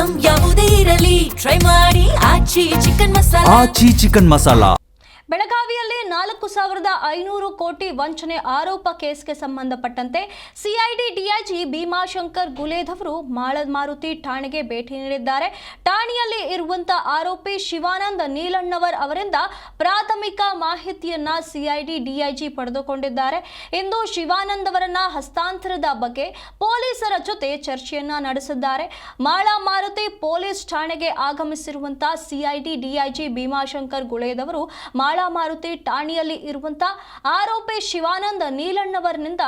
Item ಯಾವುದೇ ಇರಲಿ try ಮಾಡಿ ಆಚಿ ಚಿಕನ್ ಮಸಾಲಾ. ಬೆಳಗಾವಿಯಲ್ಲಿ 4,500 ಕೋಟಿ ವಂಚನೆ ಆರೋಪ ಕೇಸ್ಗೆ ಸಂಬಂಧಪಟ್ಟಂತೆ ಸಿಐಡಿ ಡಿಐಜಿ ಭೀಮಾಶಂಕರ್ ಗುಲೇದ್ ಅವರು ಮಾಳಮಾರುತಿ ಠಾಣೆಗೆ ಭೇಟಿ ನೀಡಿದ್ದಾರೆ. ಠಾಣೆಯಲ್ಲಿ ಇರುವಂತಹ ಆರೋಪಿ ಶಿವಾನಂದ ನೀಲಣ್ಣವರ್ ಅವರಿಂದ ಪ್ರಾಥಮಿಕ ಮಾಹಿತಿಯನ್ನ ಸಿಐಡಿ ಡಿಐಜಿ ಪಡೆದುಕೊಂಡಿದ್ದಾರೆ. ಇಂದು ಶಿವಾನಂದ್ ಅವರನ್ನ ಹಸ್ತಾಂತರದ ಬಗ್ಗೆ ಪೊಲೀಸರ ಜೊತೆ ಚರ್ಚೆಯನ್ನ ನಡೆಸಿದ್ದಾರೆ. ಮಾಳಮಾರುತಿ ಪೊಲೀಸ್ ಠಾಣೆಗೆ ಆಗಮಿಸಿರುವಂತಹ ಸಿಐಡಿ ಡಿಐಜಿ ಭೀಮಾಶಂಕರ್ ಗುಲೇದ್ ಅವರು ಮಾಳಮಾರುತಿ ಠಾಣೆಯಲ್ಲಿ ಇರುವಂತಹ ಆರೋಪಿ ಶಿವಾನಂದ ನೀಲಣ್ಣವರನಿಂದ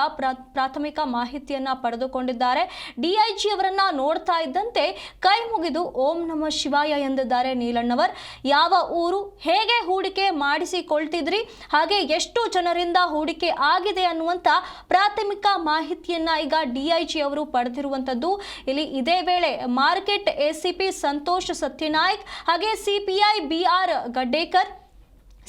ಪ್ರಾಥಮಿಕ ಮಾಹಿತಿಯನ್ನ ಪಡೆದುಕೊಂಡಿದ್ದಾರೆ. ಡಿಐಜಿ ಅವರನ್ನ ನೋಡ್ತಾ ಇದ್ದಂತೆ ಕೈ ಮುಗಿದು ಓಂ ನಮಃ ಶಿವಾಯ ಎಂದಿದ್ದಾರೆ ನೀಲಣ್ಣವರ್. ಯಾವ ಊರು, ಹೇಗೆ ಹೂಡಿಕೆ ಮಾಡಿಸಿಕೊಳ್ತಿದ್ರಿ, ಹಾಗೆ ಎಷ್ಟು ಜನರಿಂದ ಹೂಡಿಕೆ ಆಗಿದೆ ಅನ್ನುವಂತ ಪ್ರಾಥಮಿಕ ಮಾಹಿತಿಯನ್ನ ಈಗ ಡಿಐಜಿ ಅವರು ಪಡೆದಿರುವಂತದ್ದು. ಇಲ್ಲಿ ಇದೇ ವೇಳೆ ಮಾರ್ಕೆಟ್ ಎಸಿಪಿ ಸಂತೋಷ್ ಸತ್ಯನಾಯಕ್ ಹಾಗೆ ಸಿಪಿಐ ಬಿಆರ್ ಗಡ್ಡೇಕರ್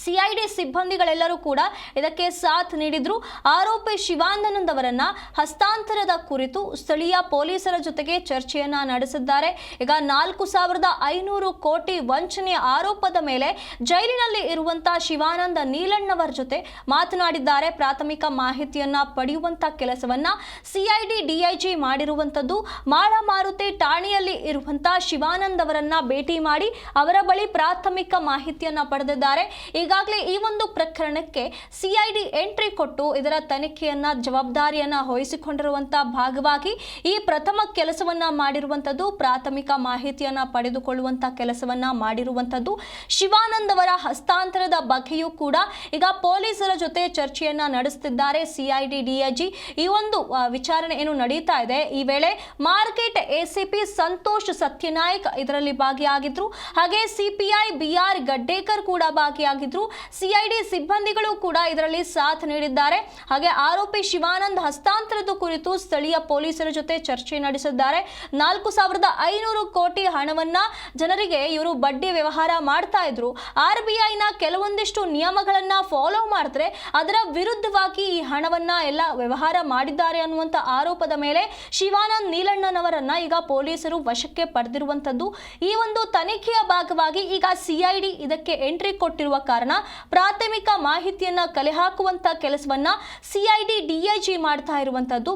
ಸಿಐಡಿ ಸಿಬ್ಬಂದಿಗಳೆಲ್ಲರೂ ಕೂಡ ಇದಕ್ಕೆ ಸಾಥ್ ನೀಡಿದ್ರು. ಆರೋಪಿ ಶಿವಾನಂದ್ ಅವರನ್ನ ಹಸ್ತಾಂತರದ ಕುರಿತು ಸ್ಥಳೀಯ ಪೊಲೀಸರ ಜೊತೆಗೆ ಚರ್ಚೆಯನ್ನ ನಡೆಸಿದ್ದಾರೆ. ಈಗ 4,500 ಕೋಟಿ ವಂಚನೆಯ ಆರೋಪದ ಮೇಲೆ ಜೈಲಿನಲ್ಲಿ ಇರುವಂತಹ ಶಿವಾನಂದ ನೀಲಣ್ಣವರ ಜೊತೆ ಮಾತನಾಡಿದ್ದಾರೆ. ಪ್ರಾಥಮಿಕ ಮಾಹಿತಿಯನ್ನ ಪಡೆಯುವಂತ ಕೆಲಸವನ್ನ ಸಿಐಡಿ ಡಿಐಜಿ ಮಾಡಿರುವಂತದ್ದು. ಮಾಳಮಾರುತಿ ಠಾಣೆಯಲ್ಲಿ ಇರುವಂತಹ ಶಿವಾನಂದ್ ಅವರನ್ನ ಭೇಟಿ ಮಾಡಿ ಅವರ ಬಳಿ ಪ್ರಾಥಮಿಕ ಮಾಹಿತಿಯನ್ನ ಪಡೆದಿದ್ದಾರೆ. ಈಗಾಗಲೇ ಈ ಒಂದು ಪ್ರಕರಣಕ್ಕೆ ಸಿಐಡಿ ಎಂಟ್ರಿ ಕೊಟ್ಟು ಇದರ ತನಿಖೆಯನ್ನ ಜವಾಬ್ದಾರಿಯನ್ನ ವಹಿಸಿಕೊಂಡಿರುವಂತಹ ಭಾಗವಾಗಿ ಈ ಪ್ರಥಮ ಕೆಲಸವನ್ನ ಮಾಡಿರುವಂತದ್ದು. ಪ್ರಾಥಮಿಕ ಮಾಹಿತಿಯನ್ನ ಪಡೆದುಕೊಳ್ಳುವಂತಹ ಕೆಲಸವನ್ನ ಮಾಡಿರುವಂತದ್ದು. ಶಿವಾನಂದ್ ಅವರ ಹಸ್ತಾಂತರದ ಬಗ್ಗೆಯೂ ಕೂಡ ಈಗ ಪೊಲೀಸರ ಜೊತೆ ಚರ್ಚೆಯನ್ನ ನಡೆಸುತ್ತಿದ್ದಾರೆ ಸಿಐಡಿ ಡಿಐಜಿ. ಈ ಒಂದು ವಿಚಾರಣೆ ಏನು ನಡೀತಾ ಇದೆ, ಈ ವೇಳೆ ಮಾರ್ಕೆಟ್ ಎಸಿಪಿ ಸಂತೋಷ್ ಸತ್ಯನಾಯಕ್ ಇದರಲ್ಲಿ ಭಾಗಿಯಾಗಿದ್ರು. ಹಾಗೆ ಸಿಪಿಐ ಬಿಆರ್ ಗಡ್ಡೇಕರ್ ಕೂಡ ಭಾಗಿಯಾಗಿದ್ರು. ಸಿಐಡಿ ಸಿಬ್ಬಂದಿಗಳು ಕೂಡ ಇದರಲ್ಲಿ ಸಾಥ್ ನೀಡಿದ್ದಾರೆ. ಹಾಗೆ ಆರೋಪಿ ಶಿವಾನಂದ್ ಹಸ್ತಾಂತರದ ಕುರಿತು ಸ್ಥಳೀಯ ಪೊಲೀಸರ ಜೊತೆ ಚರ್ಚೆ ನಡೆಸಿದ್ದಾರೆ. 4,500 ಕೋಟಿ ಹಣವನ್ನ ಜನರಿಗೆ ಇವರು ಬಡ್ಡಿ ವ್ಯವಹಾರ ಮಾಡ್ತಾ ಇದ್ರು. RBIನ ಕೆಲವೊಂದಿಷ್ಟು ನಿಯಮಗಳನ್ನ ಫಾಲೋ ಮಾಡಿದ್ರೆ ಅದರ ವಿರುದ್ಧವಾಗಿ ಈ ಹಣವನ್ನ ಎಲ್ಲ ವ್ಯವಹಾರ ಮಾಡಿದ್ದಾರೆ ಅನ್ನುವಂತ ಆರೋಪದ ಮೇಲೆ ಶಿವಾನಂದ್ ನೀಲಣ್ಣನವರನ್ನ ಈಗ ಪೊಲೀಸರು ವಶಕ್ಕೆ ಪಡೆದಿರುವಂತದ್ದು. ಈ ಒಂದು ತನಿಖೆಯ ಭಾಗವಾಗಿ ಈಗ ಸಿಐಡಿ ಇದಕ್ಕೆ ಎಂಟ್ರಿ ಕೊಟ್ಟಿರುವ ಕಾರಣ ಪ್ರಾಥಮಿಕ ಮಾಹಿತಿಯನ್ನ ಕಲೆ ಹಾಕುವಂತ ಕೆಲಸವನ್ನ ಸಿಐಡಿ ಡಿಐಜಿ ಮಾಡ್ತಾ ಇರುವಂತದ್ದು.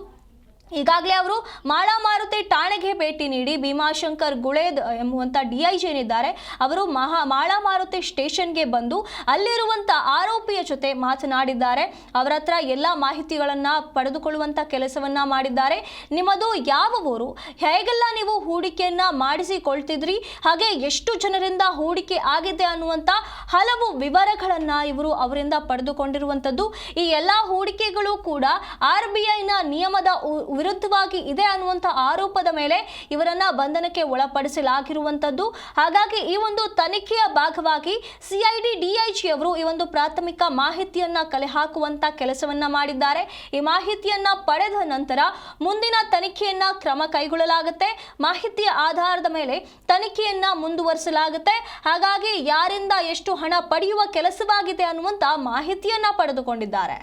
ಈಗಾಗಲೇ ಅವರು ಮಾಳಮಾರುತಿ ಠಾಣೆಗೆ ಭೇಟಿ ನೀಡಿ ಭೀಮಾಶಂಕರ್ ಗುಳೇದ್ ಎಂಬುವಂತ ಡಿಐಜಿ ಏನಿದ್ದಾರೆ ಅವರು ಮಾಳಮಾರುತಿ ಸ್ಟೇಷನ್ಗೆ ಬಂದು ಅಲ್ಲಿರುವಂತ ಆರೋಪಿಯ ಜೊತೆ ಮಾತನಾಡಿದ್ದಾರೆ. ಅವರ ಹತ್ರ ಎಲ್ಲ ಮಾಹಿತಿಗಳನ್ನ ಪಡೆದುಕೊಳ್ಳುವಂತ ಕೆಲಸವನ್ನ ಮಾಡಿದ್ದಾರೆ. ನಿಮ್ಮದು ಯಾವ ಊರು, ಹೇಗೆಲ್ಲ ನೀವು ಹೂಡಿಕೆಯನ್ನ ಮಾಡಿಸಿಕೊಳ್ತಿದ್ರಿ, ಹಾಗೆ ಎಷ್ಟು ಜನರಿಂದ ಹೂಡಿಕೆ ಆಗಿದೆ ಅನ್ನುವಂತ ಹಲವು ವಿವರಗಳನ್ನ ಇವರು ಅವರಿಂದ ಪಡೆದುಕೊಂಡಿರುವಂತದ್ದು. ಈ ಎಲ್ಲ ಹೂಡಿಕೆಗಳು ಕೂಡ RBIನ ನಿಯಮದ ವಿರುದ್ಧವಾಗಿ ಇದೆ ಅನ್ನುವಂತ ಆರೋಪದ ಮೇಲೆ ಇವರನ್ನ ಬಂಧನಕ್ಕೆ ಒಳಪಡಿಸಲಾಗಿರುವಂತದ್ದು. ಹಾಗಾಗಿ ಈ ಒಂದು ತನಿಖೆಯ ಭಾಗವಾಗಿ ಸಿಐಡಿ ಡಿಐಜಿ ಅವರು ಈ ಒಂದು ಪ್ರಾಥಮಿಕ ಮಾಹಿತಿಯನ್ನ ಕಲೆ ಹಾಕುವಂತ ಕೆಲಸವನ್ನ ಮಾಡಿದ್ದಾರೆ. ಈ ಮಾಹಿತಿಯನ್ನ ಪಡೆದ ನಂತರ ಮುಂದಿನ ತನಿಖೆಯನ್ನ ಕ್ರಮ ಕೈಗೊಳ್ಳಲಾಗುತ್ತೆ. ಮಾಹಿತಿಯ ಆಧಾರದ ಮೇಲೆ ತನಿಖೆಯನ್ನ ಮುಂದುವರಿಸಲಾಗುತ್ತೆ. ಹಾಗಾಗಿ ಯಾರಿಂದ ಎಷ್ಟು ಹಣ ಪಡೆಯುವ ಕೆಲಸವಾಗಿದೆ ಅನ್ನುವಂತ ಮಾಹಿತಿಯನ್ನ ಪಡೆದುಕೊಂಡಿದ್ದಾರೆ.